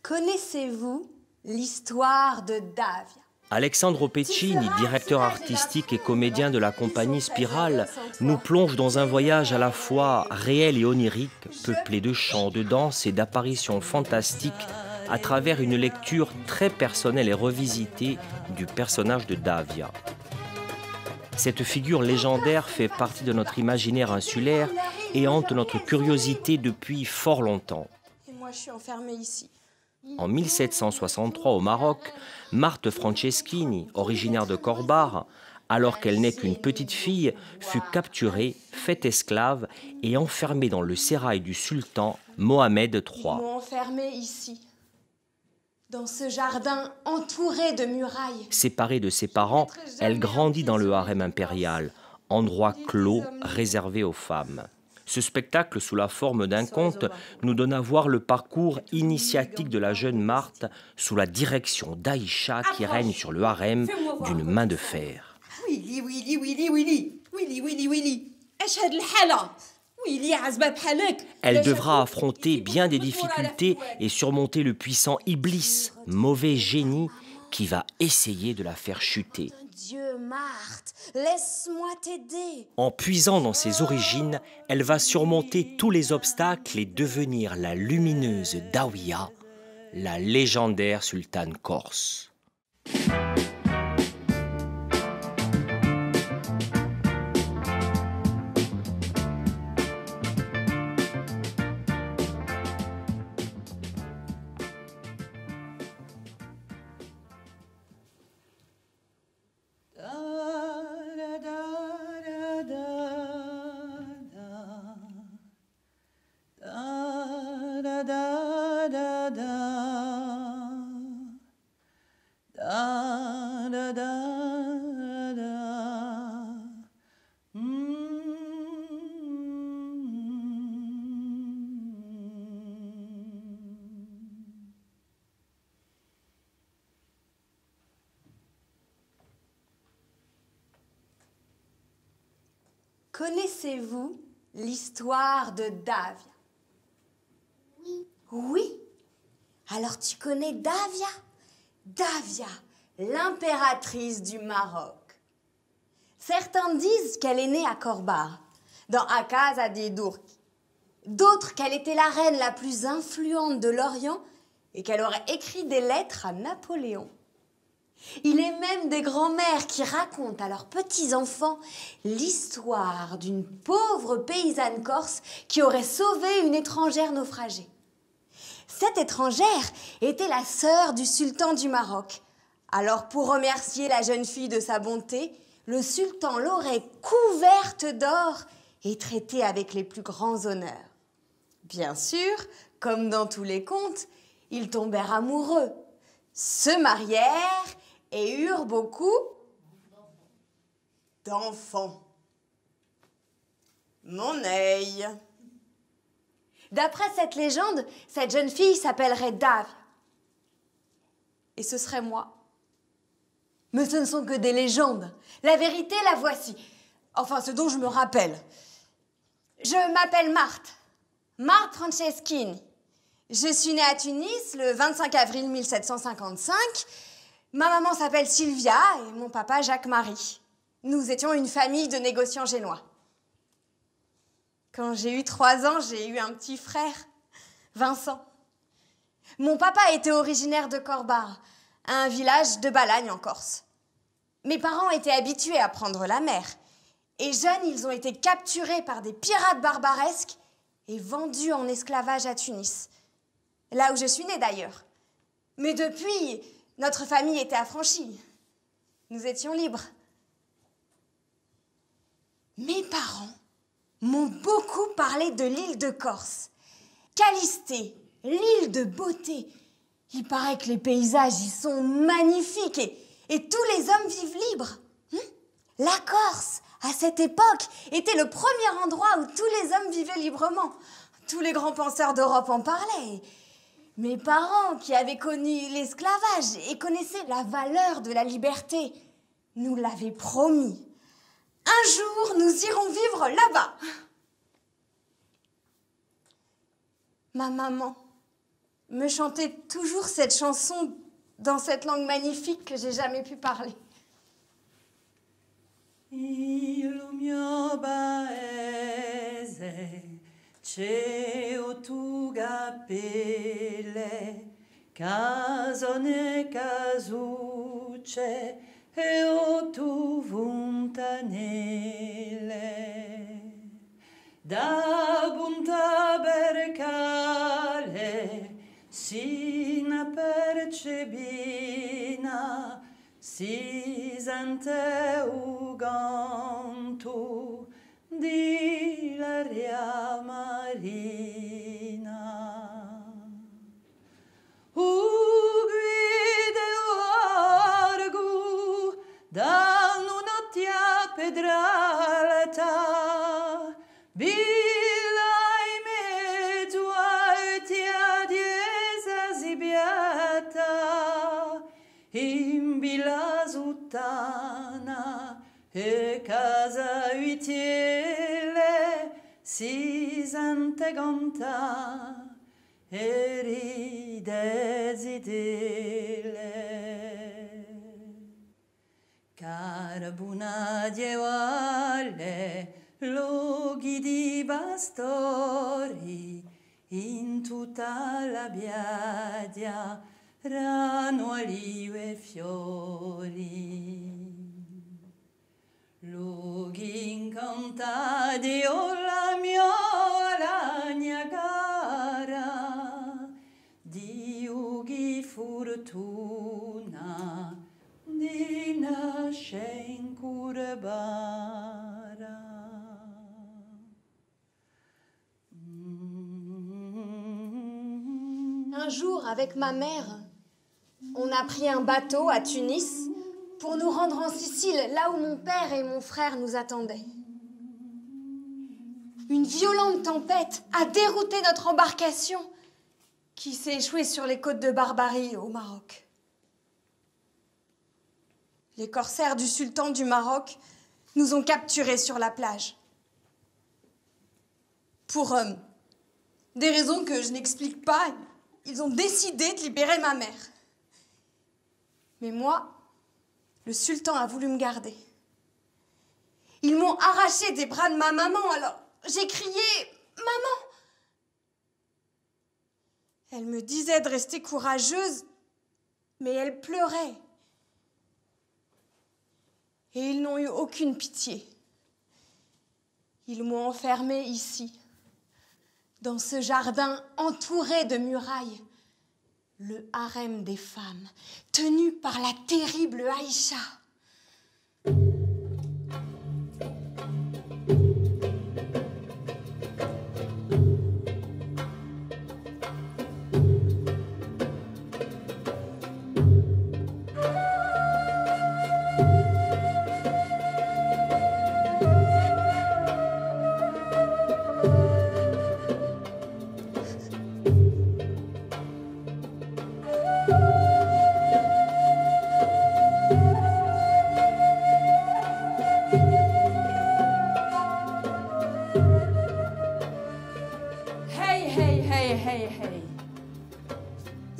Connaissez-vous l'histoire de Davia? Alexandro Pecini, directeur artistique et comédien de la compagnie Spirale, nous plonge dans un voyage à la fois réel et onirique, peuplé de chants, de danses et d'apparitions fantastiques à travers une lecture très personnelle et revisitée du personnage de Davia. Cette figure légendaire fait partie de notre imaginaire insulaire et hante notre curiosité depuis fort longtemps. Et moi, je suis enfermée ici. En 1763 au Maroc, Marthe Franceschini, originaire de Corbar, alors qu'elle n'est qu'une petite fille, fut capturée, faite esclave et enfermée dans le sérail du sultan Mohamed III. Ils m'ont enfermée ici, dans ce jardin entouré de murailles. Séparée de ses parents, elle grandit dans le harem impérial, endroit clos réservé aux femmes. Ce spectacle, sous la forme d'un conte, nous donne à voir le parcours initiatique de la jeune Marthe sous la direction d'Aïcha qui règne sur le harem d'une main de fer. ويلي ويلي ويلي ويلي ويلي ويلي ويلي اش هاد الحالة ويلي عزبة بحالك. Elle devra affronter bien des difficultés et surmonter le puissant Iblis, mauvais génie, qui va essayer de la faire chuter. Dieu, Marthe, laisse-moi t'aider. En puisant dans ses origines, elle va surmonter tous les obstacles et devenir la lumineuse Dawiya, la légendaire sultane corse. Connaissez-vous l'histoire de Davia? Oui. Oui? Alors tu connais Davia? Davia, l'impératrice du Maroc. Certains disent qu'elle est née à Corbar, dans Akaz des Dourk. D'autres qu'elle était la reine la plus influente de l'Orient et qu'elle aurait écrit des lettres à Napoléon. Il est même des grands-mères qui racontent à leurs petits-enfants l'histoire d'une pauvre paysanne corse qui aurait sauvé une étrangère naufragée. Cette étrangère était la sœur du sultan du Maroc. Alors, pour remercier la jeune fille de sa bonté, le sultan l'aurait couverte d'or et traitée avec les plus grands honneurs. Bien sûr, comme dans tous les contes, ils tombèrent amoureux, se marièrent et eurent beaucoup d'enfants. Mon œil. D'après cette légende, cette jeune fille s'appellerait Davia. Et ce serait moi. Mais ce ne sont que des légendes. La vérité, la voici. Enfin, ce dont je me rappelle. Je m'appelle Marthe Franceschini. Je suis née à Tunis le 25 avril 1755. Ma maman s'appelle Sylvia et mon papa Jacques-Marie. Nous étions une famille de négociants génois. Quand j'ai eu 3 ans, j'ai eu un petit frère, Vincent. Mon papa était originaire de Corbar, un village de Balagne en Corse. Mes parents étaient habitués à prendre la mer. Et jeunes, ils ont été capturés par des pirates barbaresques et vendus en esclavage à Tunis. Là où je suis née d'ailleurs. Mais depuis, notre famille était affranchie. Nous étions libres. Mes parents m'ont beaucoup parlé de l'île de Corse. Callister, l'île de beauté. Il paraît que les paysages y sont magnifiques et tous les hommes vivent libres. La Corse, à cette époque, était le premier endroit où tous les hommes vivaient librement. Tous les grands penseurs d'Europe en parlaient. Mes parents, qui avaient connu l'esclavage et connaissaient la valeur de la liberté, nous l'avaient promis. Un jour, nous irons vivre là-bas. Ma maman, me chantait toujours cette chanson dans cette langue magnifique que j'ai jamais pu parler. Il mio paese c'è o tu capelle, casone casucce e o tu vuntanelle. Da punta percale sina percebina si sente ugantu di l'aria marina. Guide largo da un'ottia pedralata, billa in mezzo a tia diesa zibiata, in billa suttana e casa uitiele si sente gonta e ride zidele. Carbuna dievale, luoghi di pastori, in tutta la biadia, rano olive e fiori. Luoghi incantati, oh la mia Niagara, di ughi fortuna, di nasce in curbara. Un jour, avec ma mère, on a pris un bateau à Tunis pour nous rendre en Sicile, là où mon père et mon frère nous attendaient. Une violente tempête a dérouté notre embarcation qui s'est échouée sur les côtes de Barbarie, au Maroc. Les corsaires du sultan du Maroc nous ont capturés sur la plage. Pour des raisons que je n'explique pas, ils ont décidé de libérer ma mère. Mais moi, le sultan a voulu me garder. Ils m'ont arraché des bras de ma maman, alors j'ai crié « Maman !» Elle me disait de rester courageuse, mais elle pleurait. Et ils n'ont eu aucune pitié. Ils m'ont enfermée ici, dans ce jardin entouré de murailles, le harem des femmes, tenu par la terrible Aïcha.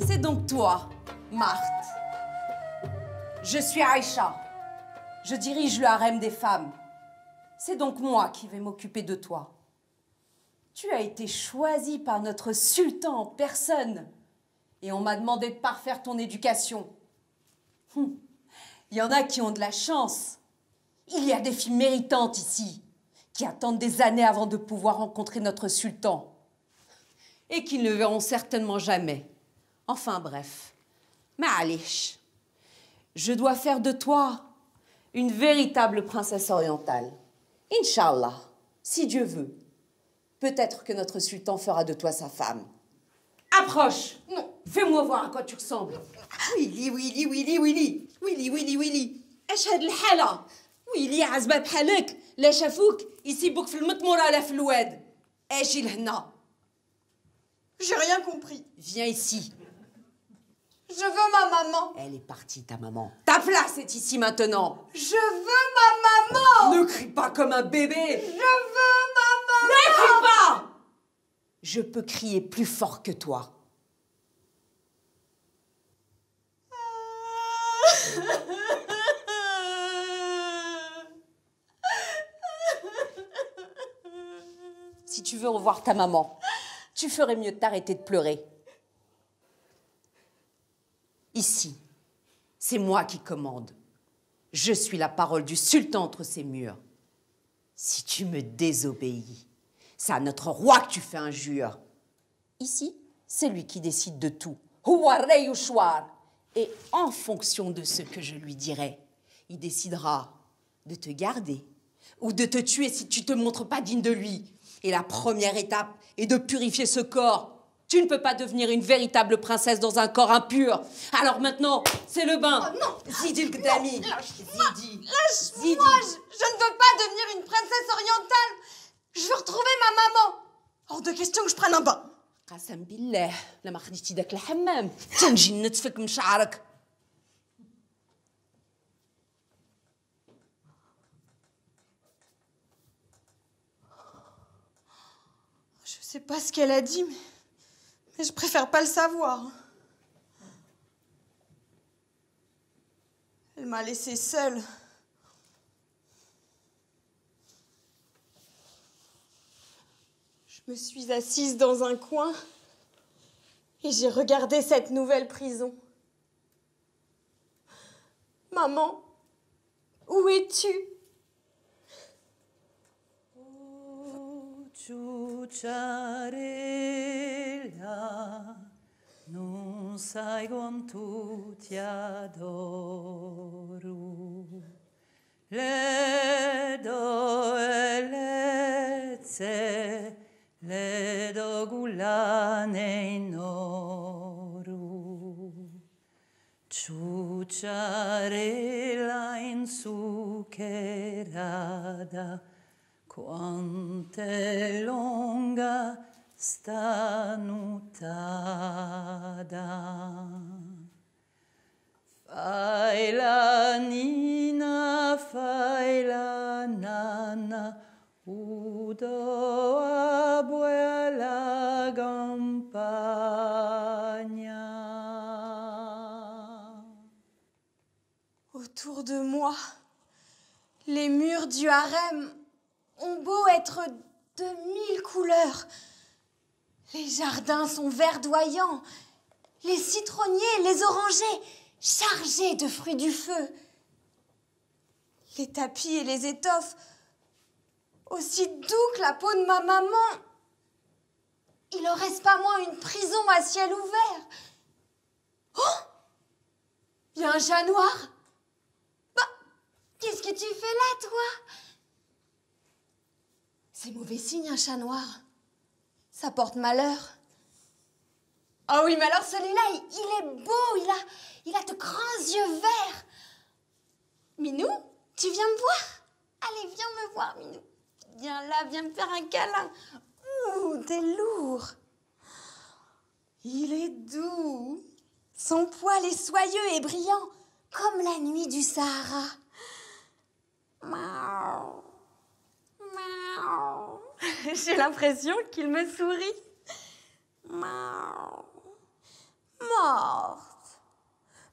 C'est donc toi, Marthe. Je suis Aïcha. Je dirige le harem des femmes. C'est donc moi qui vais m'occuper de toi. Tu as été choisie par notre sultan en personne et on m'a demandé de parfaire ton éducation. Il y en a qui ont de la chance. Il y a des filles méritantes ici qui attendent des années avant de pouvoir rencontrer notre sultan et qui ne le verront certainement jamais. Enfin bref, ma'alish, je dois faire de toi une véritable princesse orientale. Inch'Allah, si Dieu veut, peut-être que notre sultan fera de toi sa femme. Approche! Non, fais-moi voir à quoi tu ressembles. ويلي ويلي ويلي ويلي ويلي ويلي ويلي اش هاد الحالة؟ ويلي عزبة بحالك لا شافوك يسيبوك في المطمورة لا في الواد. اجي لهنا. J'ai rien compris. Viens ici. Je veux ma maman. Elle est partie, ta maman. Ta place est ici maintenant. Je veux ma maman. Ne crie pas comme un bébé. Je veux ma maman. Ne crie pas. Je peux crier plus fort que toi. tu veux revoir ta maman, tu ferais mieux de t'arrêter de pleurer. Ici, c'est moi qui commande. Je suis la parole du sultan entre ces murs. Si tu me désobéis, c'est à notre roi que tu fais injure. Ici, c'est lui qui décide de tout. Et en fonction de ce que je lui dirai, il décidera de te garder ou de te tuer si tu te montres pas digne de lui. Et la première étape est de purifier ce corps. Tu ne peux pas devenir une véritable princesse dans un corps impur. Alors maintenant, c'est le bain. Oh non! Zidi le Gdami. Lâche-moi! Zidi. Lâche-moi! Je ne veux pas devenir une princesse orientale. Je veux retrouver ma maman. Hors de question que je prenne un bain. قسم بالله لما خديتي داك الحمام تنجي نتفك من شعرك. Je sais pas ce qu'elle a dit, mais je préfère pas le savoir. Elle m'a laissée seule. Je me suis assise dans un coin et j'ai regardé cette nouvelle prison. Maman, où es-tu? Non sai quanto ti adoro, le do elezze, le do gulane in oro, ciucciarella inzuccherata, quant'è lunga sta nutada. Fai la nina, fai la nana, udo abue la campagna. Autour de moi, les murs du harem ont beau être de 1000 couleurs. Les jardins sont verdoyants, les citronniers, les orangers, chargés de fruits du feu. Les tapis et les étoffes, aussi doux que la peau de ma maman. Il en reste pas moins une prison à ciel ouvert. Oh! Il y a un chat noir. Bah, qu'est-ce que tu fais là, toi? C'est mauvais signe, un chat noir. Ça porte malheur. Ah oui, mais alors celui-là, il est beau, il a de grands yeux verts. Minou, tu viens me voir? Allez, viens me voir, Minou. Viens là, viens me faire un câlin. Ouh, t'es lourd. Il est doux. Son poil est soyeux et brillant, comme la nuit du Sahara. Miaou. Miaou. J'ai l'impression qu'il me sourit. Miaou. Morte.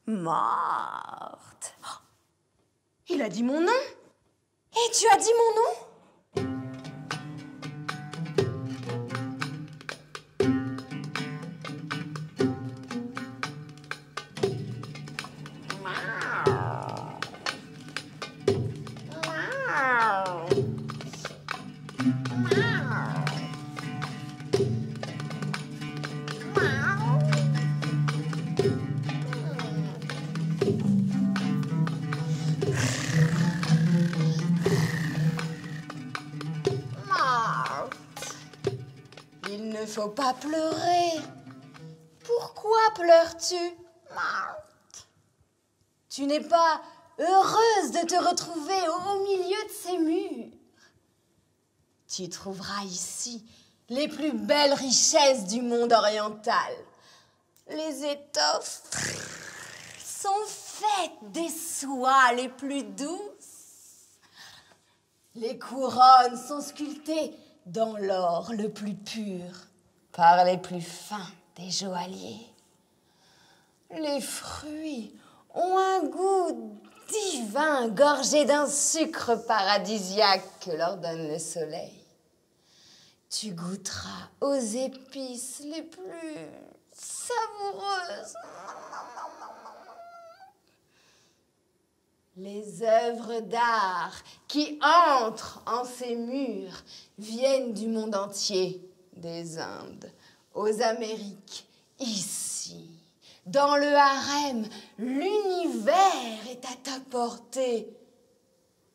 Morte. Oh, il a dit mon nom. Et tu as dit mon nom? Il ne faut pas pleurer. Pourquoi pleures-tu, Marthe? Tu n'es pas heureuse de te retrouver au milieu de ces murs. Tu trouveras ici les plus belles richesses du monde oriental. Les étoffes sont faites des soies les plus douces. Les couronnes sont sculptées dans l'or le plus pur par les plus fins des joailliers. Les fruits ont un goût divin, gorgé d'un sucre paradisiaque que leur donne le soleil. tu goûteras aux épices les plus savoureuses. Les œuvres d'art qui entrent en ces murs viennent du monde entier, des Indes aux Amériques, ici. Dans le harem, l'univers est à ta portée.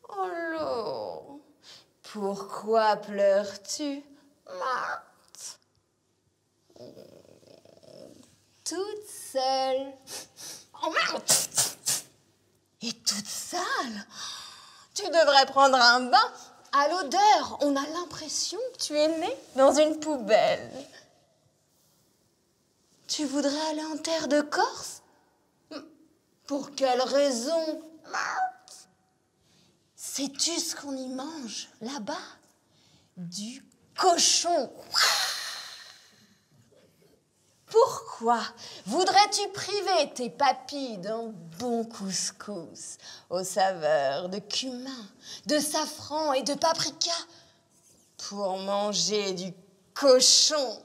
Oh, pourquoi pleures-tu, Marthe? Toute seule. Oh, Marthe! Et toute sale. Tu devrais prendre un bain. À l'odeur, on a l'impression que tu es née dans une poubelle. Tu voudrais aller en terre de Corse? Pour quelle raison? Sais-tu ce qu'on y mange là-bas? Du cochon. Pourquoi voudrais-tu priver tes papilles d'un bon couscous aux saveurs de cumin, de safran et de paprika pour manger du cochon?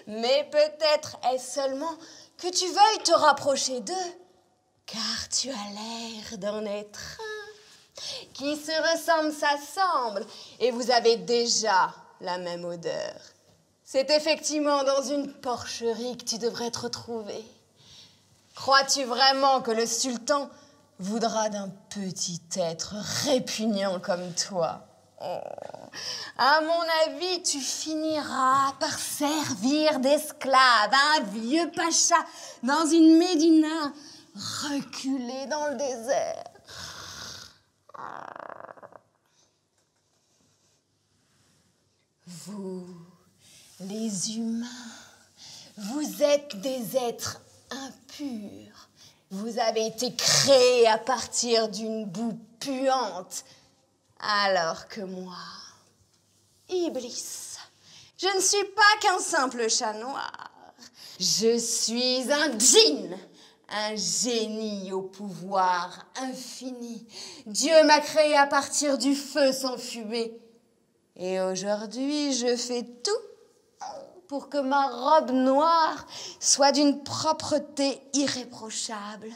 Mais peut-être est-ce seulement que tu veuilles te rapprocher d'eux, car tu as l'air d'en être un. Qui se ressemble s'assemble et vous avez déjà la même odeur. C'est effectivement dans une porcherie que tu devrais te retrouver. Crois-tu vraiment que le sultan voudra d'un petit être répugnant comme toi? À mon avis, tu finiras par servir d'esclave à un vieux pacha dans une médina reculée dans le désert. Vous, les humains, vous êtes des êtres impurs. Vous avez été créés à partir d'une boue puante. Alors que moi, Iblis, je ne suis pas qu'un simple chat noir. Je suis un djinn, un génie au pouvoir infini. Dieu m'a créé à partir du feu sans fumée. Et aujourd'hui, je fais tout pour que ma robe noire soit d'une propreté irréprochable.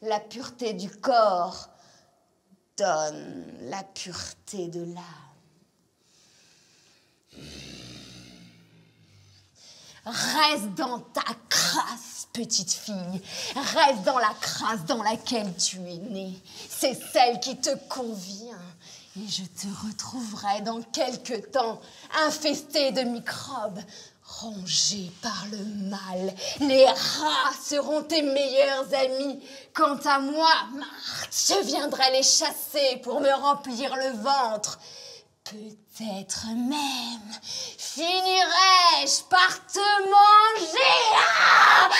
La pureté du corps donne la pureté de l'âme. Reste dans ta crasse, petite fille. Reste dans la crasse dans laquelle tu es née. C'est celle qui te convient. Et je te retrouverai dans quelque temps, infestée de microbes, rongée par le mal. Les rats seront tes meilleurs amis. Quant à moi, Marthe, je viendrai les chasser pour me remplir le ventre. Peut-être même finirai-je par te manger. Ah!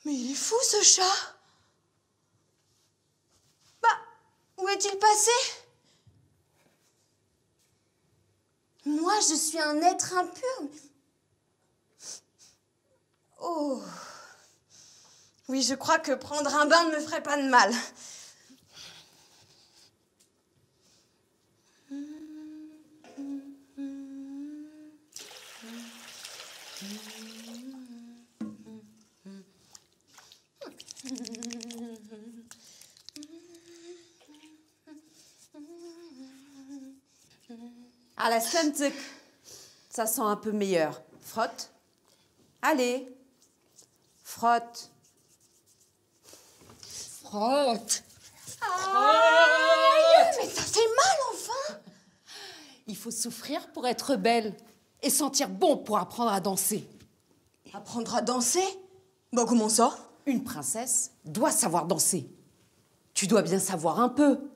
Mais il est fou, ce chat. Bah, où est-il passé? Moi, je suis un être impur. Oh. Oui, je crois que prendre un bain ne me ferait pas de mal. À la Scentek, ça sent un peu meilleur. Frotte. Allez. Frotte. Frotte. Aïe, mais ça fait mal, enfin. Il faut souffrir pour être belle et sentir bon pour apprendre à danser. Apprendre à danser? Bah, comment ça? Une princesse doit savoir danser. Tu dois bien savoir un peu.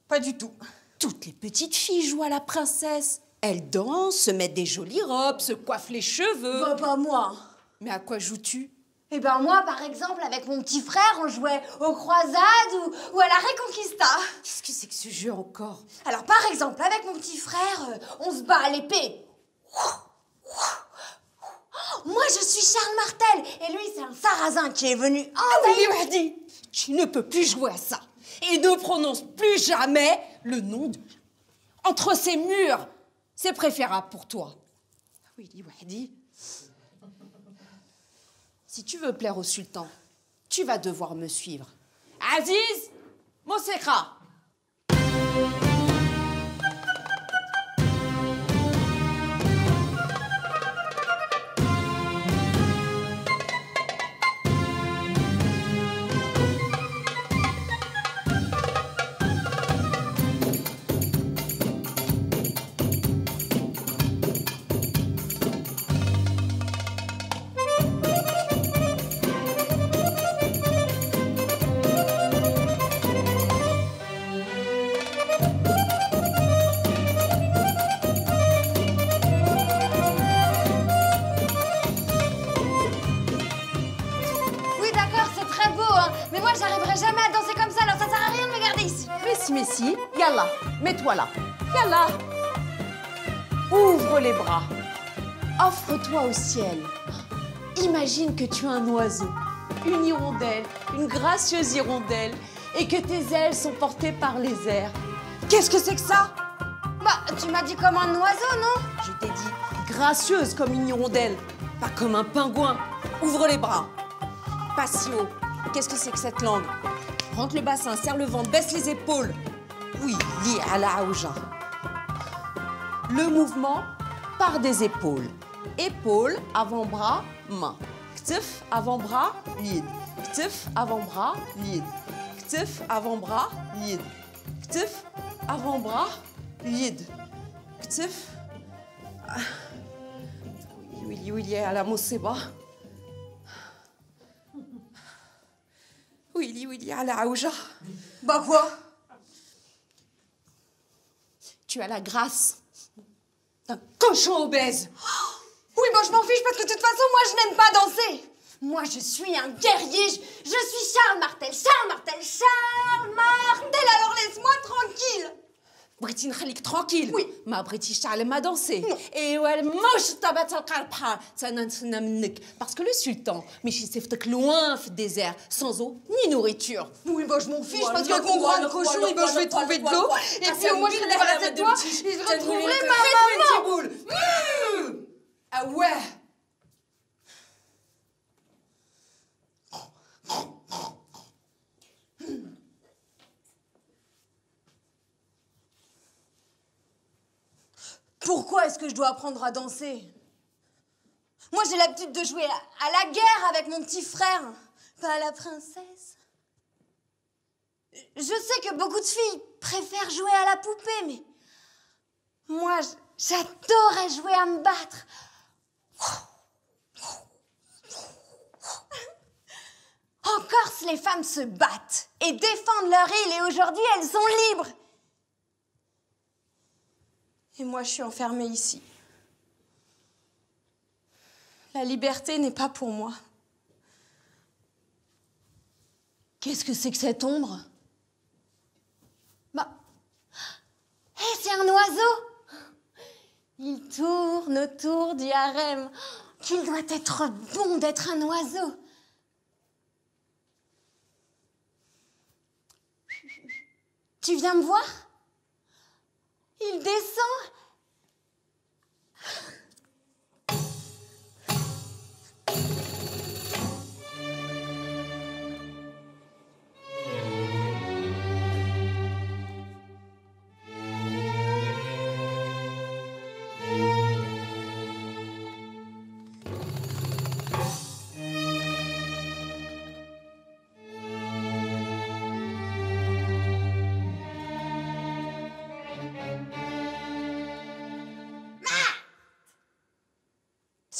Pas du tout. Toutes les petites filles jouent à la princesse. Elles dansent, se mettent des jolies robes, se coiffent les cheveux. Bah, pas moi. Mais à quoi joues-tu? Eh ben moi, par exemple, avec mon petit frère, on jouait aux croisades ou à la Reconquista. Qu'est-ce que c'est que ce jeu encore? Alors, par exemple, avec mon petit frère, on se bat à l'épée. Moi, je suis Charles Martel, et lui, c'est un sarrasin qui est venu envahir... Tu ne peux plus jouer à ça. Et ne prononce plus jamais le nom de... Entre ces murs, c'est préférable pour toi. Wili Wahdi. Si tu veux plaire au sultan, tu vas devoir me suivre. Aziz, Mosekra. Messi, yalla, mets-toi là. Yalla. Ouvre les bras. Offre-toi au ciel. Imagine que tu es un oiseau, une hirondelle, une gracieuse hirondelle, et que tes ailes sont portées par les airs. Qu'est-ce que c'est que ça? Bah, tu m'as dit comme un oiseau, non? Je t'ai dit gracieuse comme une hirondelle, pas comme un pingouin. Ouvre les bras. Pas si haut. Qu'est-ce que c'est que cette langue? Rentre le bassin, serre le ventre, baisse les épaules. Oui, lié à la aouja. Le mouvement part des épaules. Épaules, avant-bras, main. Ktif, avant-bras, lid. Ktif, avant-bras, lid. Ktif, avant-bras, lid. Ktif, avant-bras, lid. Ktif. Oui, lié à la moussiba. Oui, à la aouja. Bah quoi? Tu as la grâce d'un cochon obèse. Oui, bah je m'en fiche parce que de toute façon, moi, je n'aime pas danser. Moi, je suis un guerrier. Je suis Charles Martel. Charles Martel. Charles Martel. Alors laisse-moi tranquille. بغيتي نخليك tranquille. Oui. ما بغيتيش تعلم danser. Non. ايوا مش طابا تلقى البحر انا نتسنى منك parce que le sultan ماشي يصيفطك loin في le désert sans eau ni nourriture. Oui, bah je m'en fiche parce qu'avec mon grand cochon, bah, je vais trouver de l'eau. Et puis au moins, je serai débarrassée de toi et je retrouverai ma maman. Ah ouais. Pourquoi est-ce que je dois apprendre à danser? Moi, j'ai l'habitude de jouer à la guerre avec mon petit frère, pas à la princesse. Je sais que beaucoup de filles préfèrent jouer à la poupée, mais moi, j'adorais jouer à me battre. En Corse, les femmes se battent et défendent leur île et aujourd'hui, elles sont libres. Et moi, je suis enfermée ici. La liberté n'est pas pour moi. Qu'est-ce que c'est que cette ombre? Bah... Hé, c'est un oiseau! Il tourne autour du harem. Qu'il doit être bon d'être un oiseau. Tu viens me voir? Il descend.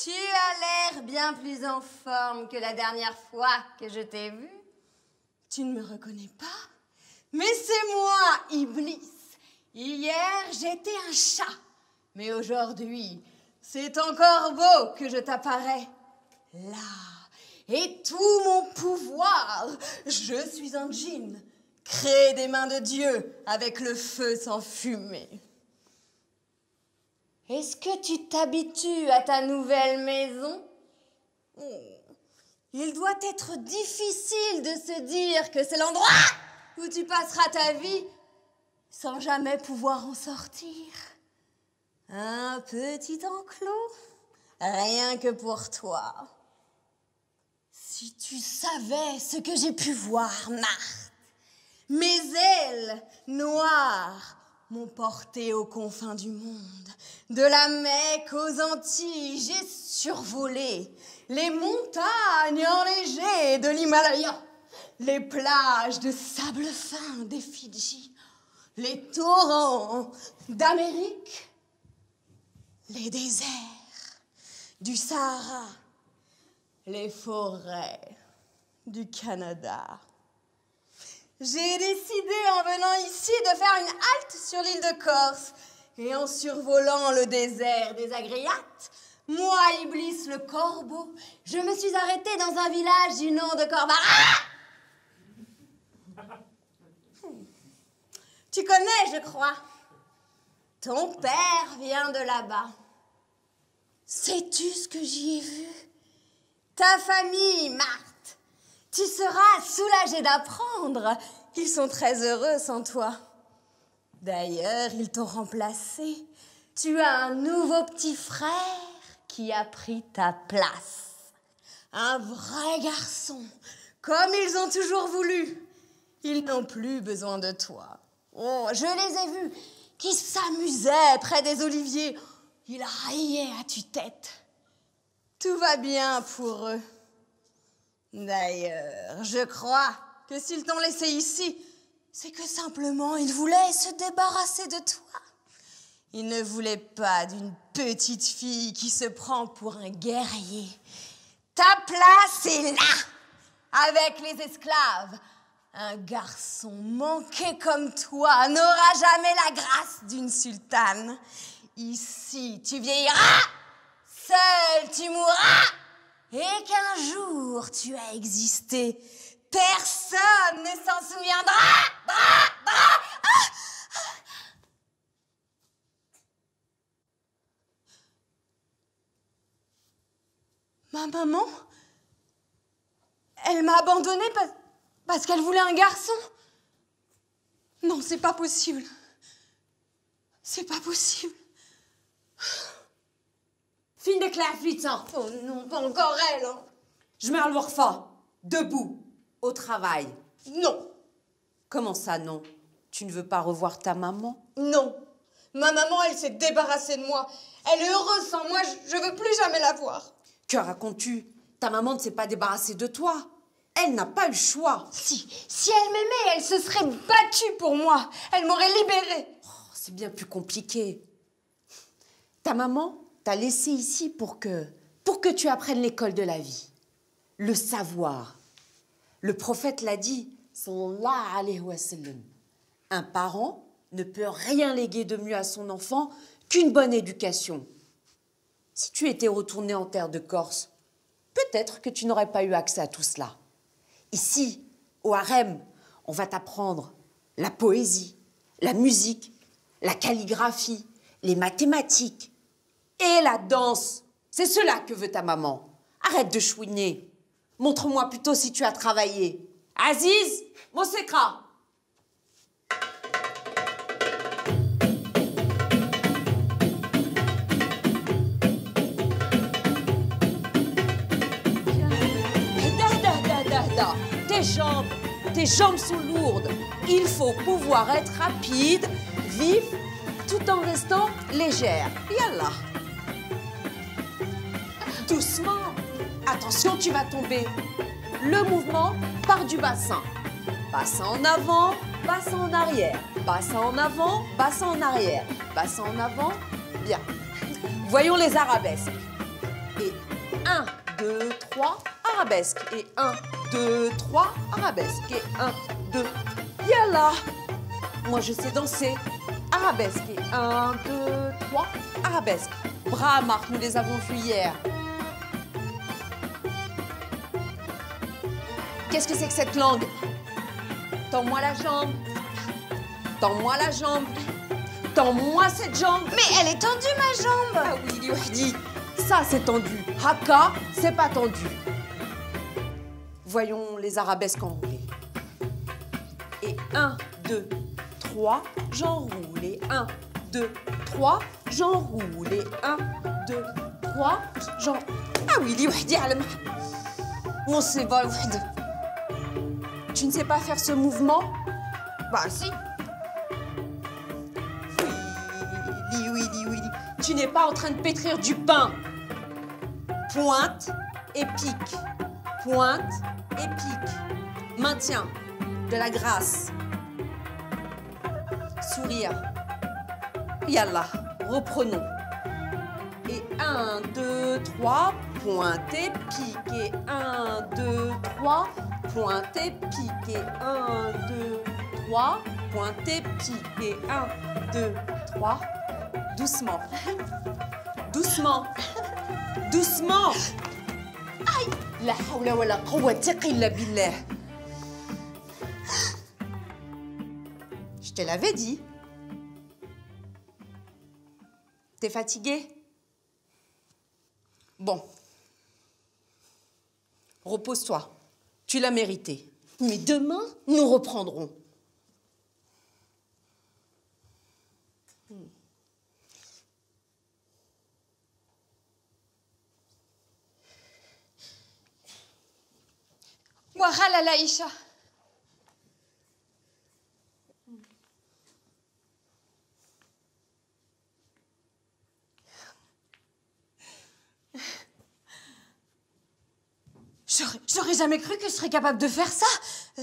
Tu as l'air bien plus en forme que la dernière fois que je t'ai vue. Tu ne me reconnais pas? Mais c'est moi, Iblis. Hier, j'étais un chat. Mais aujourd'hui, c'est un corbeau que je t'apparais. Là, et tout mon pouvoir, je suis un djinn, créé des mains de Dieu avec le feu sans fumée. Est-ce que tu t'habitues à ta nouvelle maison? Il doit être difficile de se dire que c'est l'endroit où tu passeras ta vie sans jamais pouvoir en sortir. Un petit enclos, rien que pour toi. Si tu savais ce que j'ai pu voir, Marthe, mes ailes noires m'ont porté aux confins du monde. De la Mecque aux Antilles, j'ai survolé les montagnes enneigées de l'Himalaya, les plages de sable fin des Fidji, les torrents d'Amérique, les déserts du Sahara, les forêts du Canada. J'ai décidé en venant ici de faire une halte sur l'île de Corse et en survolant le désert des Agriates, moi, Iblis le corbeau, je me suis arrêtée dans un village du nom de Corbara. Tu connais, je crois. Ton père vient de là-bas. Sais-tu ce que j'y ai vu? Ta famille, Marthe. Tu seras soulagée d'apprendre qu'ils sont très heureux sans toi. D'ailleurs, ils t'ont remplacé. Tu as un nouveau petit frère qui a pris ta place. Un vrai garçon, comme ils ont toujours voulu. Ils n'ont plus besoin de toi. Oh, je les ai vus qui s'amusaient près des oliviers. Ils riaient à tue-tête. Tout va bien pour eux. D'ailleurs, je crois que s'ils t'ont laissé ici, c'est que simplement ils voulaient se débarrasser de toi. Ils ne voulaient pas d'une petite fille qui se prend pour un guerrier. Ta place est là, avec les esclaves. Un garçon manqué comme toi n'aura jamais la grâce d'une sultane. Ici, tu vieilliras, seul tu mourras, et qu'un jour tu as existé. Personne ne s'en souviendra. Ma maman, elle m'a abandonnée parce qu'elle voulait un garçon. Non, c'est pas possible. C'est pas possible. Fin de clair, putain. Oh non, pas encore elle. Hein. Je mets l'orpha, debout, au travail. Non, Comment ça, non? Tu ne veux pas revoir ta maman? non. Ma maman, elle s'est débarrassée de moi. Elle est heureuse sans moi, je veux plus jamais la voir. Que racontes-tu? Ta maman ne s'est pas débarrassée de toi. Elle n'a pas eu le choix. Si elle m'aimait, elle se serait battue pour moi. Elle m'aurait libérée. Oh, c'est bien plus compliqué. Ta maman t'a laissé ici pour que tu apprennes l'école de la vie. Le savoir. Le prophète l'a dit, sallallahu alayhi wa sallam. Un parent ne peut rien léguer de mieux à son enfant qu'une bonne éducation. Si tu étais retourné en terre de Corse, peut-être que tu n'aurais pas eu accès à tout cela. Ici, au harem, on va t'apprendre la poésie, la musique, la calligraphie, les mathématiques et la danse. C'est cela que veut ta maman. Arrête de chouiner. Montre-moi plutôt si tu as travaillé. Aziz, Mosekra. Tes jambes sont lourdes. Il faut pouvoir être rapide, vif, tout en restant légère. Yallah. Doucement. Attention, tu vas tomber. Le mouvement part du bassin. Bassin en avant, bassin en arrière. Bassin en avant, bassin en arrière. Bassin en avant. Bien. Voyons les arabesques. Et 1, 2, 3, arabesque. Et 1, 2, 3, arabesque. Et 1, 2. Yallah. Moi, je sais danser. Arabesque. Et 1, 2, 3, arabesque. Bras, Marc, nous les avons vus hier. Qu'est-ce que c'est que cette langue? Tends-moi la jambe. Tends-moi la jambe. Tends-moi cette jambe. Mais elle est tendue, ma jambe. Ah oui, Wahdi. Ça, c'est tendu. Haka, c'est pas tendu. Voyons les arabesques enroulées. Et 1, 2, 3, j'enroule. Et 1, 2, 3, j'enroule. Et 1, 2, 3, j'enroule. Ah oui, li wahdi ala mahab. On sait pas, wahd. Tu ne sais pas faire ce mouvement? Bah si. Oui. Tu n'es pas en train de pétrir du pain. Pointe et pique. Pointe et pique. Maintien. De la grâce. Sourire. Yallah, reprenons. Et 1, 2, 3, pointe et pique. Et 1, 2, 3, pointe et pique. Et 1, 2, 3, pointe et pique. Et 1, 2, 3, doucement. Doucement. Doucement. Aïe. La hawla wa la quwwata illa billah. Je te l'avais dit. T'es fatigué? Bon. Repose-toi. Tu l'as mérité. Mais demain, nous reprendrons. Wahala Laïcha. J'aurais jamais cru que je serais capable de faire ça. Ah!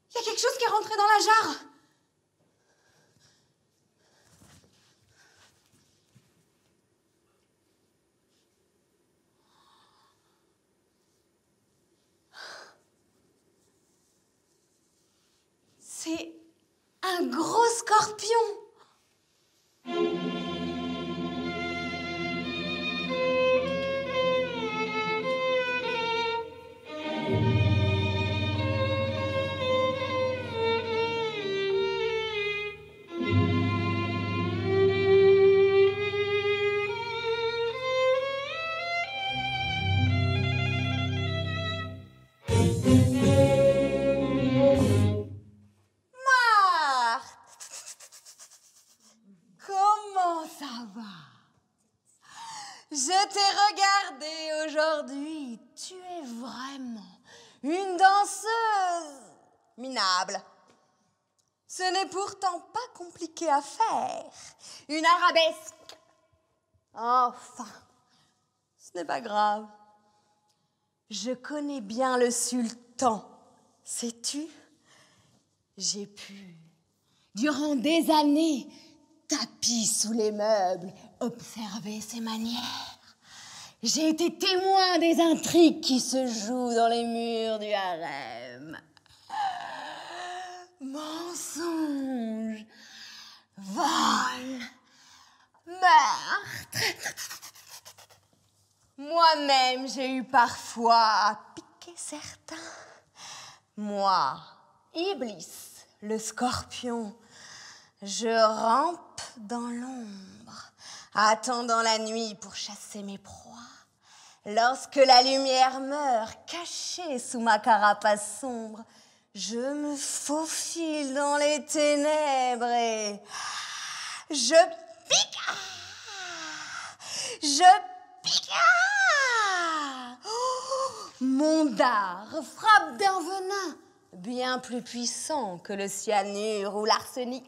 Il y a quelque chose qui est rentré dans la jarre. C'est un gros scorpion. Je t'ai regardé aujourd'hui. Tu es vraiment une danseuse minable. Ce n'est pourtant pas compliqué à faire. Une arabesque. Enfin, ce n'est pas grave. Je connais bien le sultan. Sais-tu, j'ai pu, durant des années, tapis sous les meubles, observer ses manières. J'ai été témoin des intrigues qui se jouent dans les murs du harem. Mensonges, vols, meurtres. Moi-même, j'ai eu parfois à piquer certains. Moi, Iblis, le scorpion, je rampe dans l'ombre, attendant la nuit pour chasser mes proies. Lorsque la lumière meurt, cachée sous ma carapace sombre, je me faufile dans les ténèbres et je pique. Je pique. Mon dard frappe d'un venin bien plus puissant que le cyanure ou l'arsenic.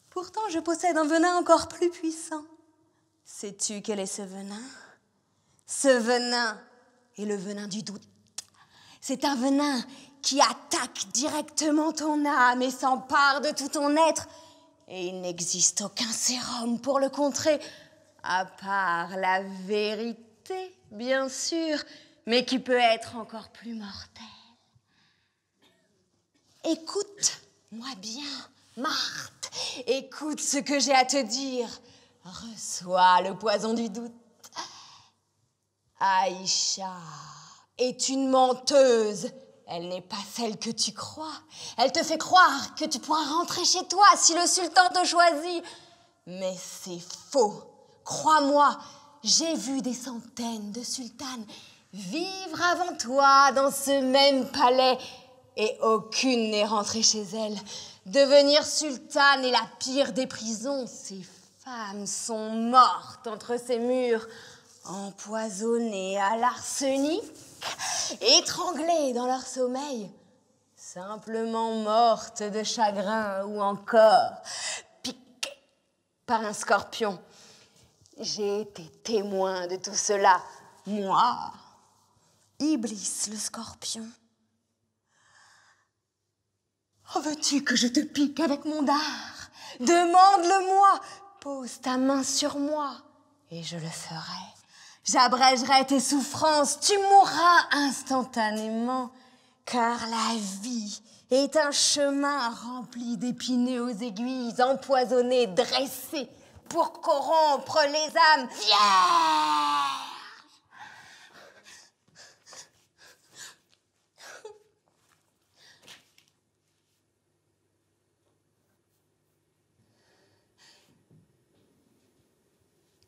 Pourtant, je possède un venin encore plus puissant. Sais-tu quel est ce venin? Ce venin est le venin du doute. C'est un venin qui attaque directement ton âme et s'empare de tout ton être. Et il n'existe aucun sérum pour le contrer, à part la vérité, bien sûr, mais qui peut être encore plus mortelle. Écoute-moi bien, Marthe. Écoute ce que j'ai à te dire. Reçois le poison du doute. Aïcha est une menteuse. Elle n'est pas celle que tu crois. Elle te fait croire que tu pourras rentrer chez toi si le sultan te choisit. Mais c'est faux. Crois-moi, j'ai vu des centaines de sultanes vivre avant toi dans ce même palais et aucune n'est rentrée chez elle. Devenir sultane est la pire des prisons. Ces femmes sont mortes entre ces murs, empoisonnées à l'arsenic, étranglées dans leur sommeil, simplement mortes de chagrin ou encore piquées par un scorpion. J'ai été témoin de tout cela, moi, Iblis le scorpion. Oh, veux-tu que je te pique avec mon dard? Demande-le-moi, pose ta main sur moi et je le ferai. J'abrégerai tes souffrances, tu mourras instantanément, car la vie est un chemin rempli d'épineux aux aiguilles, empoisonné, dressé pour corrompre les âmes vierges.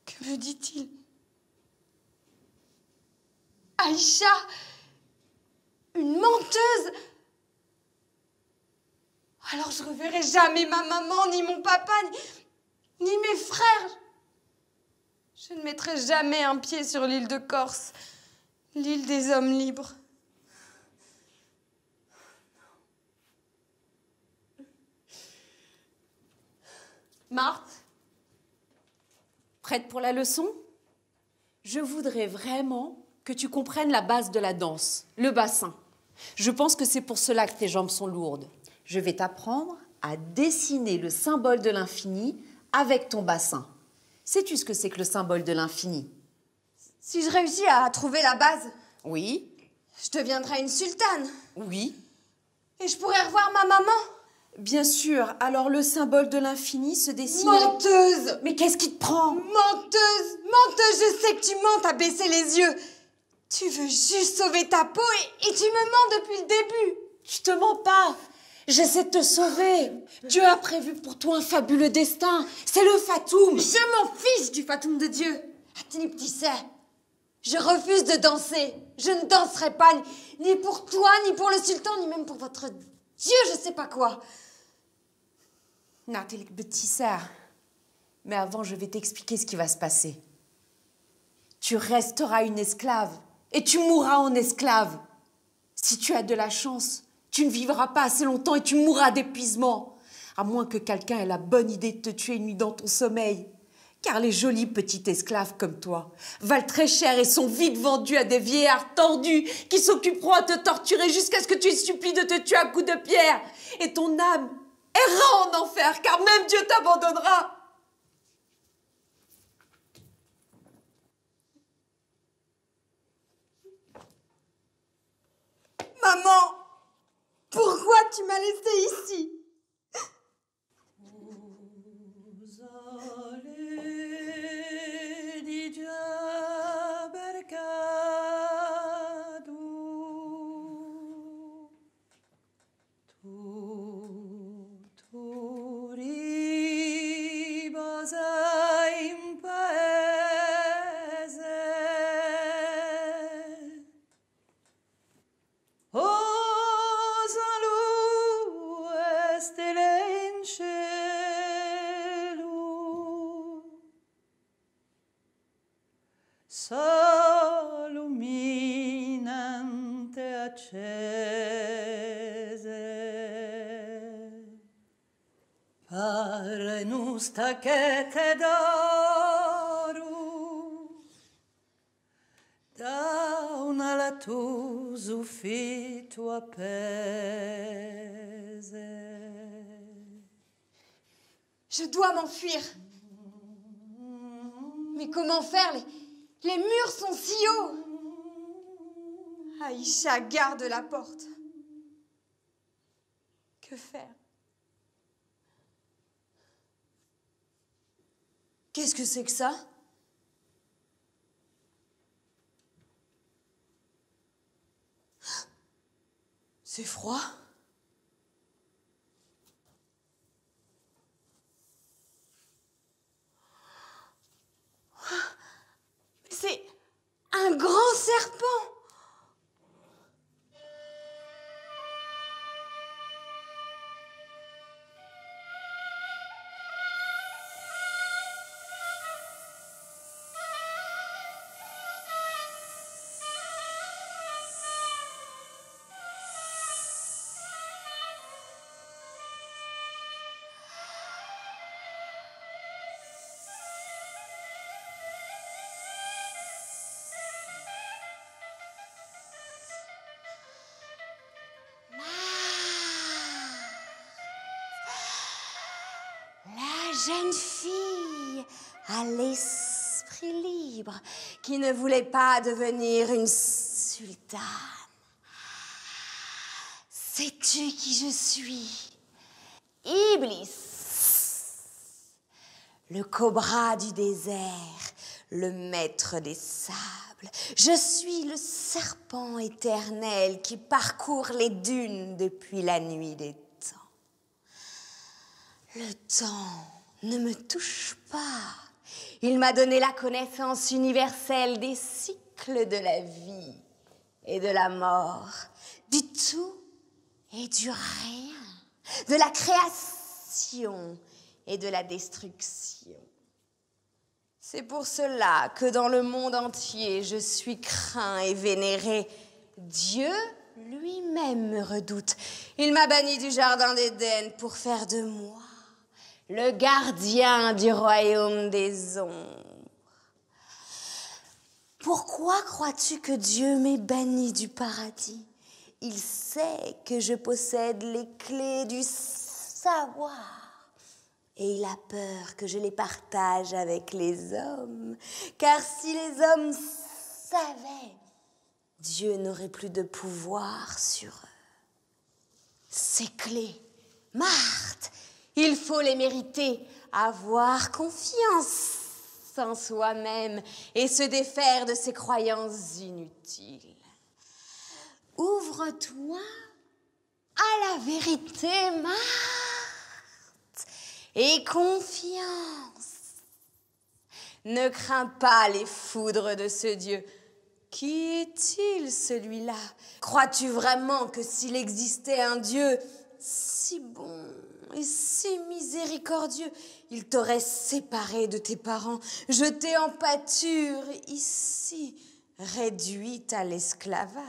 Que me dit-il? Aïcha, une menteuse? Alors je reverrai jamais ma maman, ni mon papa, ni mes frères. Je ne mettrai jamais un pied sur l'île de Corse, l'île des hommes libres. Marthe, prête pour la leçon? Je voudrais vraiment que tu comprennes la base de la danse, le bassin. Je pense que c'est pour cela que tes jambes sont lourdes. Je vais t'apprendre à dessiner le symbole de l'infini avec ton bassin. Sais-tu ce que c'est que le symbole de l'infini? Si je réussis à trouver la base, Oui, je deviendrai une sultane. oui. Et je pourrai revoir ma maman. Bien sûr, alors le symbole de l'infini se dessine... Menteuse! Mais qu'est-ce qui te prend? Menteuse! Menteuse, je sais que tu mens, t'as baissé les yeux. Tu veux juste sauver ta peau et tu me mens depuis le début. Je te mens pas. J'essaie de te sauver. Dieu a prévu pour toi un fabuleux destin. C'est le Fatoum. Je m'en fiche du Fatoum de Dieu. Atini petit sais, je refuse de danser. Je ne danserai pas, ni pour toi, ni pour le sultan, ni même pour votre Dieu, je sais pas quoi. Natelik Betissa. Mais avant, je vais t'expliquer ce qui va se passer. Tu resteras une esclave et tu mourras en esclave. Si tu as de la chance, tu ne vivras pas assez longtemps et tu mourras d'épuisement. À moins que quelqu'un ait la bonne idée de te tuer une nuit dans ton sommeil. Car les jolies petites esclaves comme toi valent très cher et sont vite vendues à des vieillards tordus qui s'occuperont à te torturer jusqu'à ce que tu aies supplié de te tuer à coups de pierre. Et ton âme errera en enfer, car même Dieu t'abandonnera. Maman, pourquoi tu m'as laissée ici? Luminante accese pare nu stacchette d'oro da una latus uffitto appese. Je dois m'enfuir. Mais comment faire? Les murs sont si hauts. Aïcha garde la porte. Que faire? Qu'est-ce que c'est que ça? C'est froid. jeune fille à l'esprit libre qui ne voulait pas devenir une sultane. Sais-tu qui je suis? Iblis, le cobra du désert, le maître des sables. Je suis le serpent éternel qui parcourt les dunes depuis la nuit des temps. Le temps ne me touche pas. Il m'a donné la connaissance universelle des cycles de la vie et de la mort, du tout et du rien, de la création et de la destruction. C'est pour cela que dans le monde entier, je suis craint et vénéré. Dieu lui-même me redoute. Il m'a banni du jardin d'Éden pour faire de moi le gardien du royaume des ombres. Pourquoi crois-tu que Dieu m'ait banni du paradis? Il sait que je possède les clés du savoir. Et il a peur que je les partage avec les hommes. Car si les hommes savaient, Dieu n'aurait plus de pouvoir sur eux. Ces clés, Marthe, il faut les mériter. Avoir confiance en soi-même et se défaire de ses croyances inutiles. Ouvre-toi à la vérité, Marthe. Et confiance. Ne crains pas les foudres de ce Dieu. Qui est-il, celui-là? Crois-tu vraiment que s'il existait un Dieu si bon et si miséricordieux, il t'aurait séparé de tes parents, jeté en pâture, ici, réduite à l'esclavage?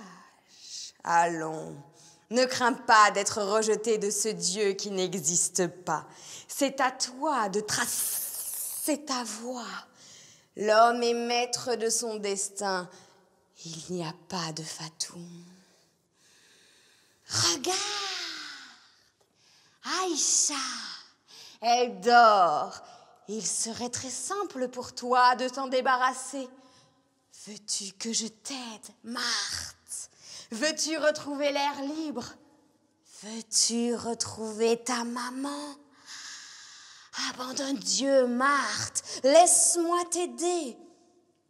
Allons, ne crains pas d'être rejeté de ce Dieu qui n'existe pas. C'est à toi de tracer ta voie. L'homme est maître de son destin. Il n'y a pas de fatum. Regarde, Aïcha, elle dort. Il serait très simple pour toi de t'en débarrasser. Veux-tu que je t'aide, Marthe? Veux-tu retrouver l'air libre? Veux-tu retrouver ta maman? Abandonne Dieu, Marthe, laisse-moi t'aider.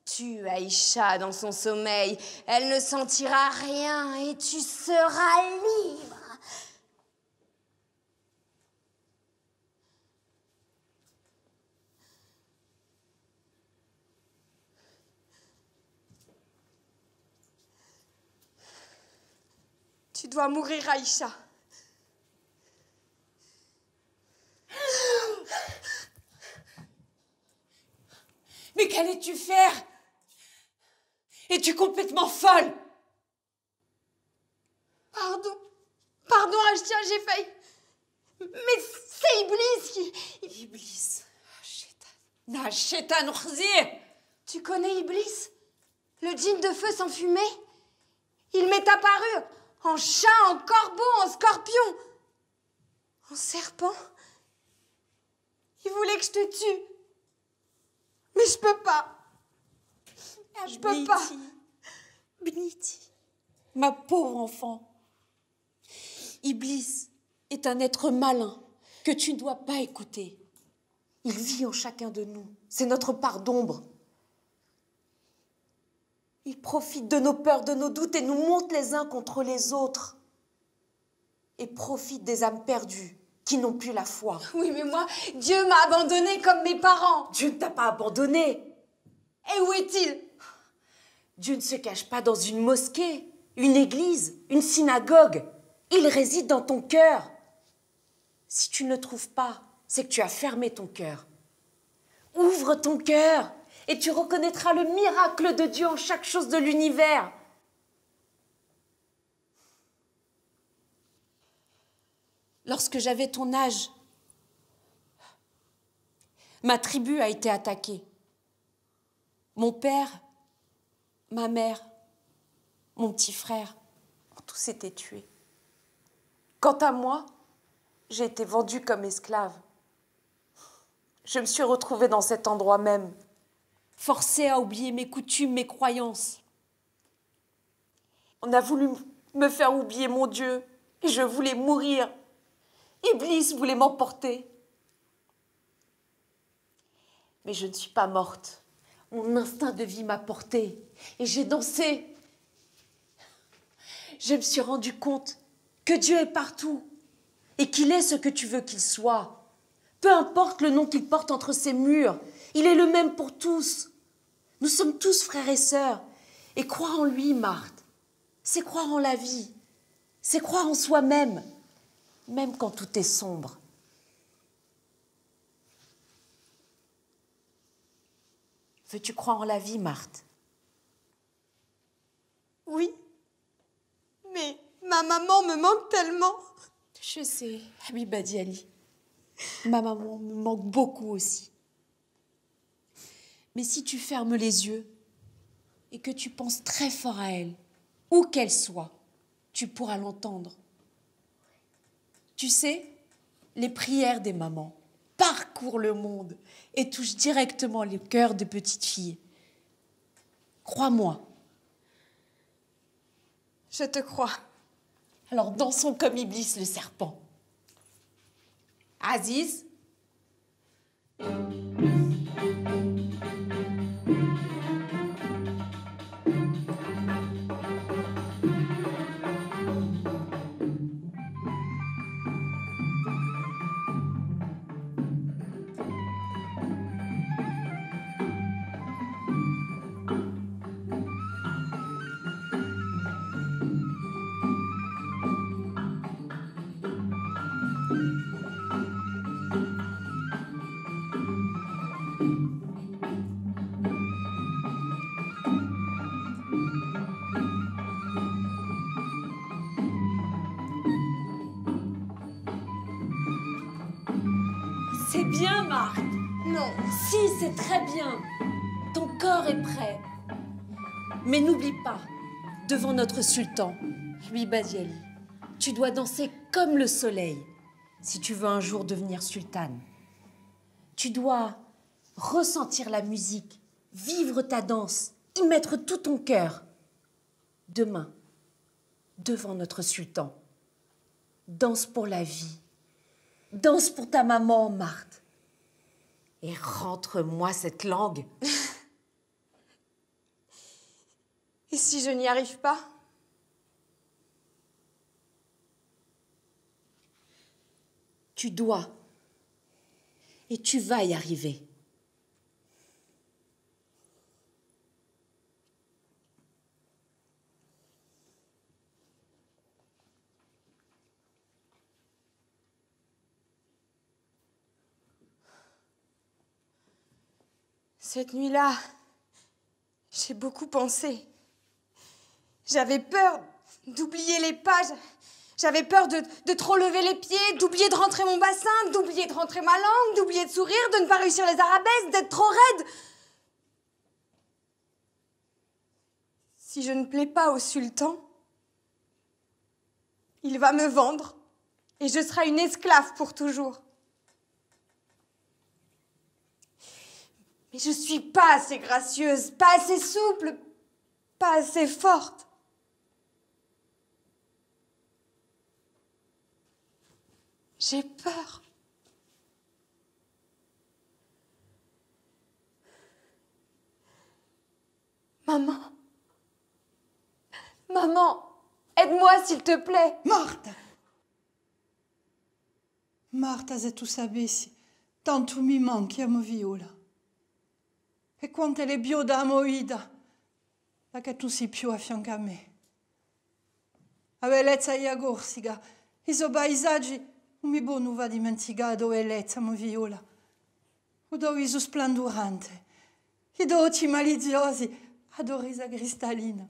Tue Aïcha dans son sommeil, elle ne sentira rien et tu seras libre. Tu dois mourir, Aïcha. Mais qu'allais-tu faire? Es-tu complètement folle? Pardon, Aïcha, j'ai failli. Mais c'est Iblis qui... Iblis. Chétan khzir. Tu connais Iblis? Le djinn de feu sans fumée? Il m'est apparu en chat, en corbeau, en scorpion, en serpent. Il voulait que je te tue. Mais je peux pas. Je peux pas. Bniti, ma pauvre enfant. Iblis est un être malin que tu ne dois pas écouter. Il vit en chacun de nous. C'est notre part d'ombre. Il profite de nos peurs, de nos doutes et nous monte les uns contre les autres. Et profite des âmes perdues qui n'ont plus la foi. Oui, mais moi, Dieu m'a abandonnée comme mes parents. Dieu ne t'a pas abandonné. Et où est-il? Dieu ne se cache pas dans une mosquée, une église, une synagogue. Il réside dans ton cœur. Si tu ne le trouves pas, c'est que tu as fermé ton cœur. Ouvre ton cœur et tu reconnaîtras le miracle de Dieu en chaque chose de l'univers. Lorsque j'avais ton âge, ma tribu a été attaquée. Mon père, ma mère, mon petit frère ont tous été tués. Quant à moi, j'ai été vendue comme esclave. Je me suis retrouvée dans cet endroit même, forcée à oublier mes coutumes, mes croyances. On a voulu me faire oublier mon Dieu et je voulais mourir. Iblis voulait m'emporter. Mais je ne suis pas morte. Mon instinct de vie m'a portée et j'ai dansé. Je me suis rendu compte que Dieu est partout et qu'il est ce que tu veux qu'il soit. Peu importe le nom qu'il porte entre ses murs, il est le même pour tous. Nous sommes tous frères et sœurs. Et croire en lui, Marthe, c'est croire en la vie. C'est croire en soi-même, même quand tout est sombre. Veux-tu croire en la vie, Marthe? Oui, mais ma maman me manque tellement. Je sais, Habiba Diali. Ma maman me manque beaucoup aussi. Mais si tu fermes les yeux et que tu penses très fort à elle, où qu'elle soit, tu pourras l'entendre. Tu sais, les prières des mamans parcourent le monde et touchent directement le cœur des petites filles. Crois-moi. Je te crois. Alors dansons comme Iblis le serpent. Aziz. C'est bien, Marthe. Non. Si, c'est très bien. Ton corps est prêt. Mais n'oublie pas, devant notre sultan, Habiba Diali, tu dois danser comme le soleil si tu veux un jour devenir sultane. Tu dois ressentir la musique, vivre ta danse, y mettre tout ton cœur. Demain, devant notre sultan, danse pour la vie. Danse pour ta maman, Marthe. Et rentre-moi cette langue. Et si je n'y arrive pas? Tu dois. Et tu vas y arriver. Cette nuit-là, j'ai beaucoup pensé. J'avais peur d'oublier les pas. J'avais peur de trop lever les pieds, d'oublier de rentrer mon bassin, d'oublier de rentrer ma langue, d'oublier de sourire, de ne pas réussir les arabesques, d'être trop raide. Si je ne plais pas au sultan, il va me vendre et je serai une esclave pour toujours. Mais je suis pas assez gracieuse, pas assez souple, pas assez forte. J'ai peur. Maman. Maman, aide-moi s'il te plaît. Marta! Marta, se tu sapessi, tanto mi manchi a Viola. E quanto le bioda a Moida, da che tu sei più a fianco a me. La bellezza e Corsica, i suoi paesaggi, non mi può nuova dimenticare la bellezza a Viola. O do viso splendorante, i dolci maliziosi, ad orisa cristallina.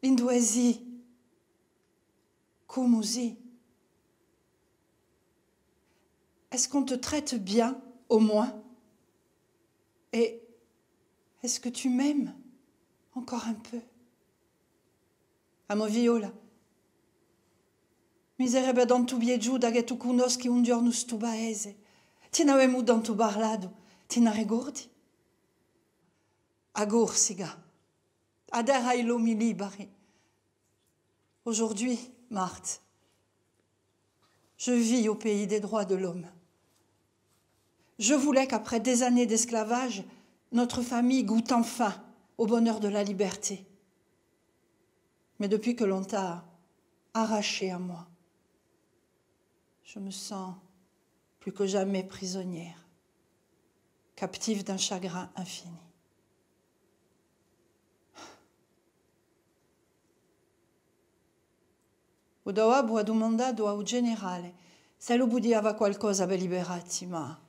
L'indoisie, comme aussi. Est-ce qu'on te traite bien, au moins? Et est-ce que tu m'aimes encore un peu? Amo Viola, mi sarebbe tanto piaciuta che tu conosci un giorno sto paese, Ti n'avevamo tanto parlato, ti ne ricordi? A Corsica, ad era i lomi liberi. Aujourd'hui, Marthe, je vis au pays des droits de l'homme. Je voulais qu'après des années d'esclavage, notre famille goûte enfin au bonheur de la liberté. Mais depuis que l'on t'a arraché à moi, je me sens plus que jamais prisonnière, captive d'un chagrin infini. Ho domandato al generale se lui poteva qualcosa per liberarti, ma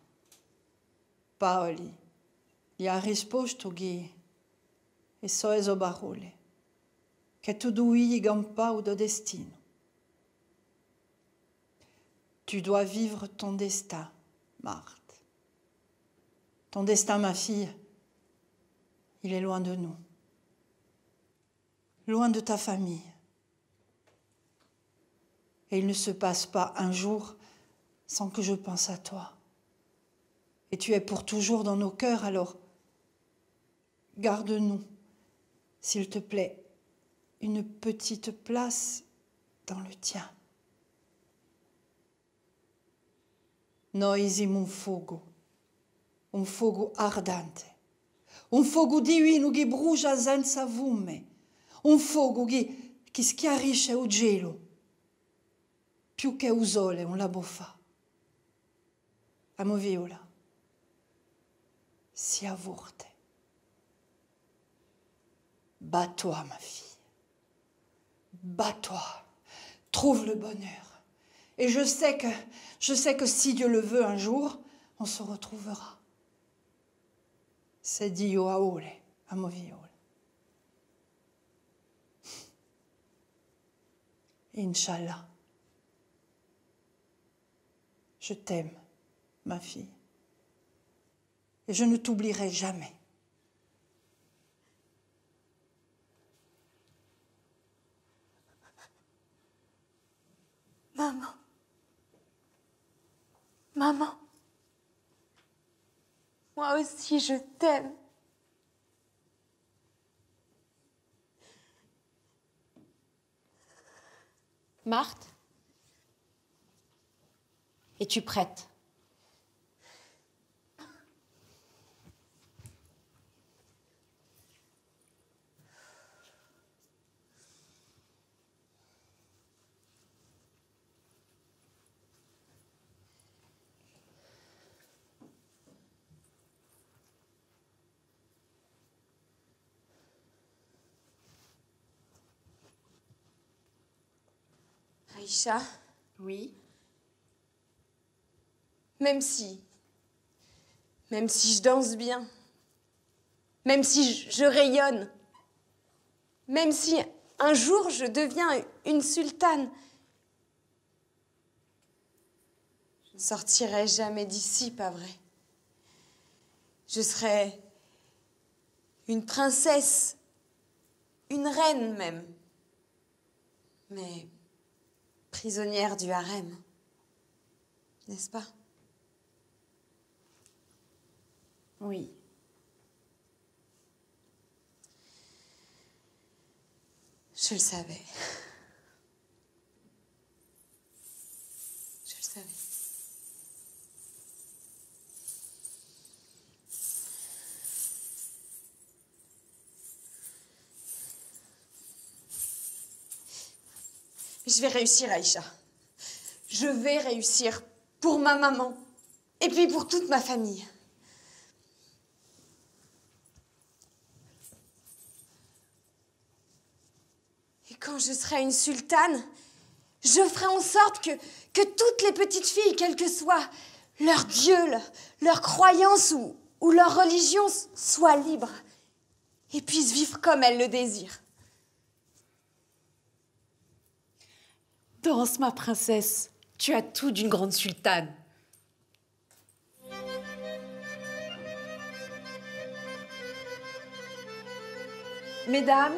Paoli gli ha risposto che e so eso parole, che tu devi gampare de destino. Tu dois vivre ton destin, Marthe. Ton destin, ma fille, il est loin de nous, loin de ta famille. Et il ne se passe pas un jour sans que je pense à toi. Et tu es pour toujours dans nos cœurs, alors garde-nous, s'il te plaît, une petite place dans le tien. Noi siamo un fuoco ardente, un fuoco divino che brucia senza fume, un fuoco che schiarisce il gelo, più che il sole, un labo fa. Amo Viola, sia forte. Bats-toi, ma fille. Bats-toi. Trouve le bonheur. Et je sais que si Dieu le veut un jour, on se retrouvera. C'est Dio aole, amo Viola. Inch'Allah. Je t'aime, ma fille. Et je ne t'oublierai jamais. Maman. Maman. Moi aussi, je t'aime. Marthe, es-tu prête? Aïcha, Oui. même si je danse bien, même si je rayonne, même si un jour je deviens une sultane, je ne sortirai jamais d'ici, pas vrai? Je serai une princesse, une reine même, mais prisonnière du harem, n'est-ce pas? Oui. Je le savais. Je le savais. Je vais réussir, Aïcha. Je vais réussir pour ma maman et puis pour toute ma famille. Et quand je serai une sultane, je ferai en sorte que toutes les petites filles, quel que soit leur dieu, leur croyance ou leur religion, soient libres et puissent vivre comme elles le désirent. Danse, ma princesse. Tu as tout d'une grande sultane. Mesdames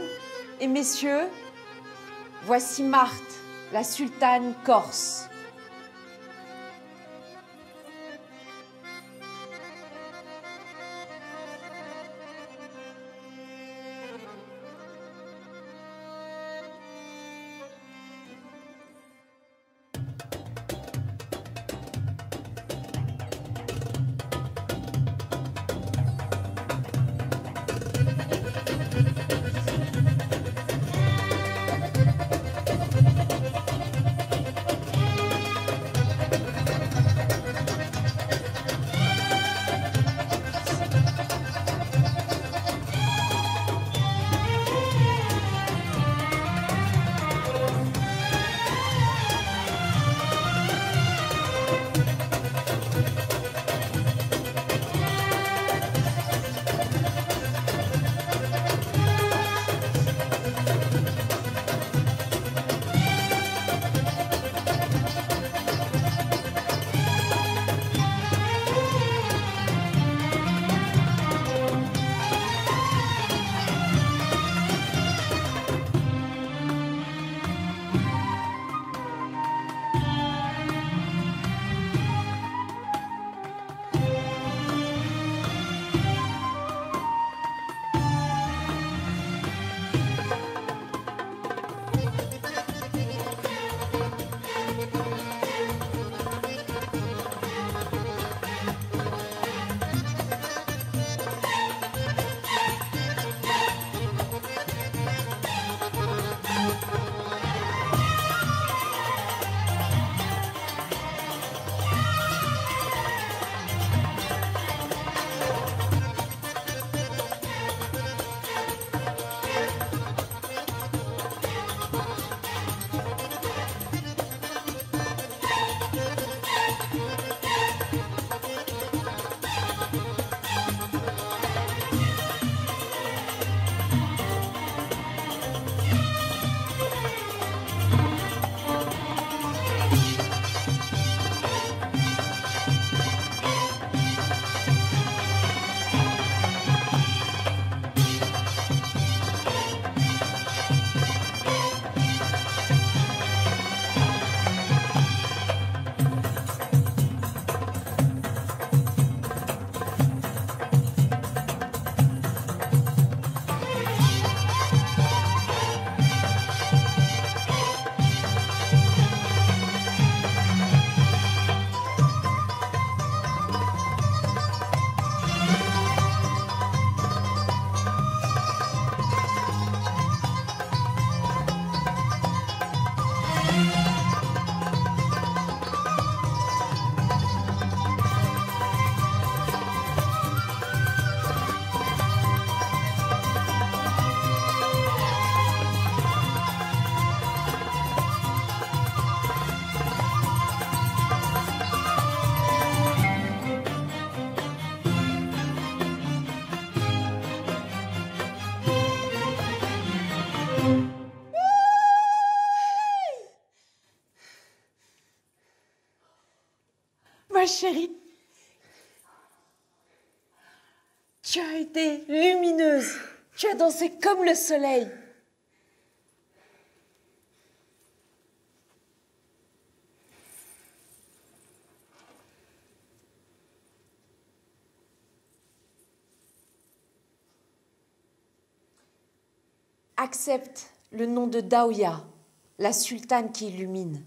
et messieurs, voici Marthe, la sultane corse. Ma chérie, tu as été lumineuse. Tu as dansé comme le soleil. Accepte le nom de Daouya, la sultane qui illumine.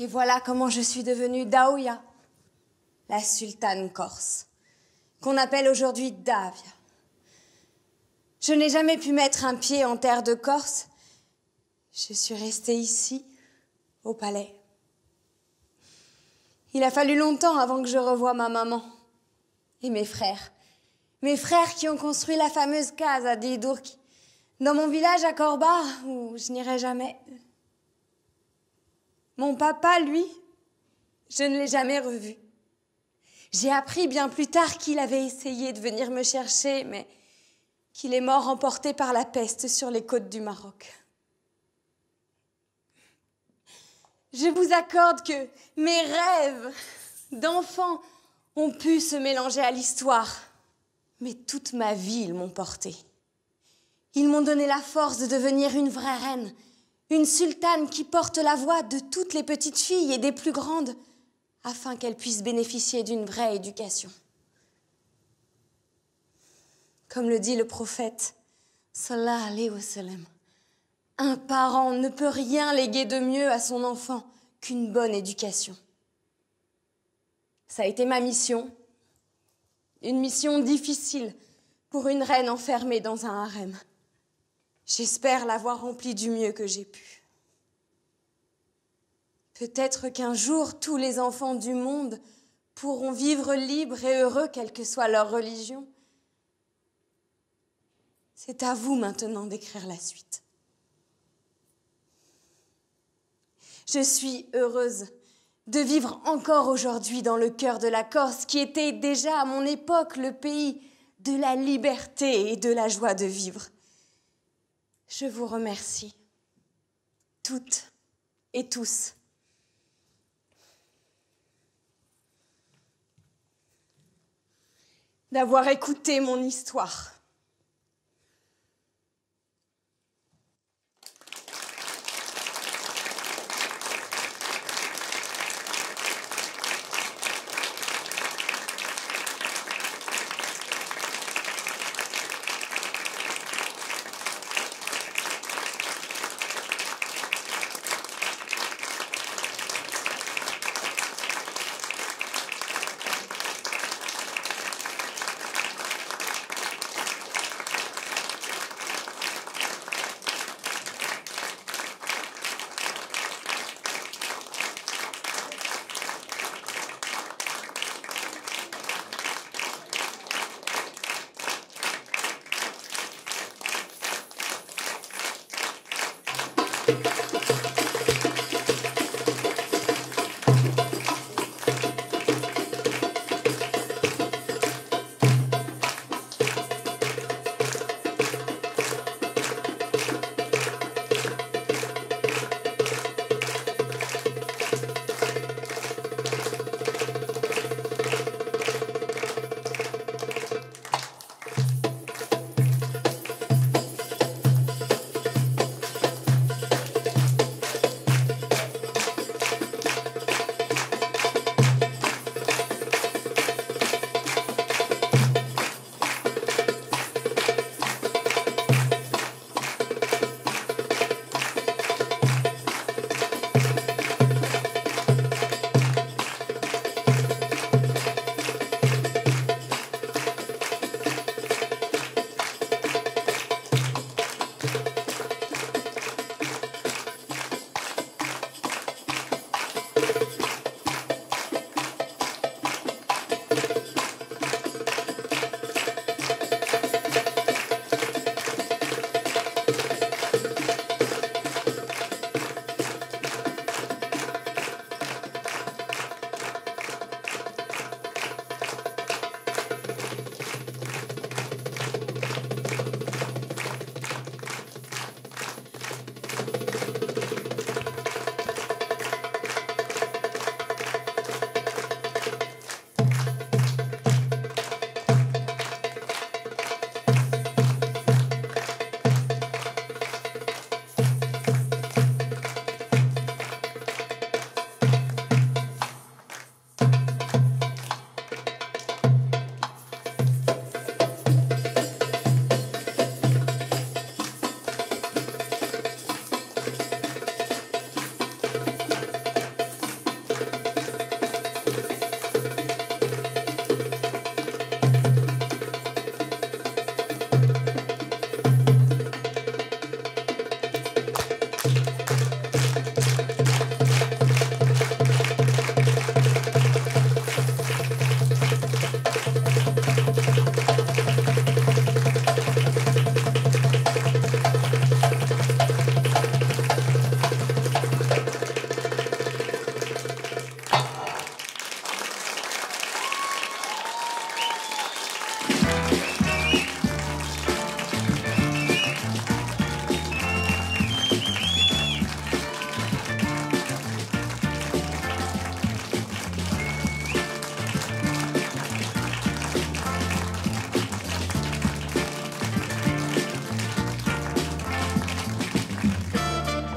Et voilà comment je suis devenue Daouya, la sultane corse, qu'on appelle aujourd'hui Davia. Je n'ai jamais pu mettre un pied en terre de Corse. Je suis restée ici, au palais. Il a fallu longtemps avant que je revoie ma maman et mes frères. Mes frères qui ont construit la fameuse case à Didourki, dans mon village à Corba, où je n'irai jamais. Mon papa, lui, je ne l'ai jamais revu. J'ai appris bien plus tard qu'il avait essayé de venir me chercher, mais qu'il est mort emporté par la peste sur les côtes du Maroc. Je vous accorde que mes rêves d'enfant ont pu se mélanger à l'histoire, mais toute ma vie, ils m'ont portée. Ils m'ont donné la force de devenir une vraie reine, une sultane qui porte la voix de toutes les petites filles et des plus grandes, afin qu'elles puissent bénéficier d'une vraie éducation. Comme le dit le prophète, sallallahu alayhi wa sallam, un parent ne peut rien léguer de mieux à son enfant qu'une bonne éducation. Ça a été ma mission, une mission difficile pour une reine enfermée dans un harem. J'espère l'avoir remplie du mieux que j'ai pu. Peut-être qu'un jour, tous les enfants du monde pourront vivre libres et heureux, quelle que soit leur religion. C'est à vous maintenant d'écrire la suite. Je suis heureuse de vivre encore aujourd'hui dans le cœur de la Corse, qui était déjà à mon époque le pays de la liberté et de la joie de vivre. Je vous remercie, toutes et tous. D'avoir écouté mon histoire.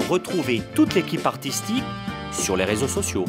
Retrouvez toute l'équipe artistique sur les réseaux sociaux.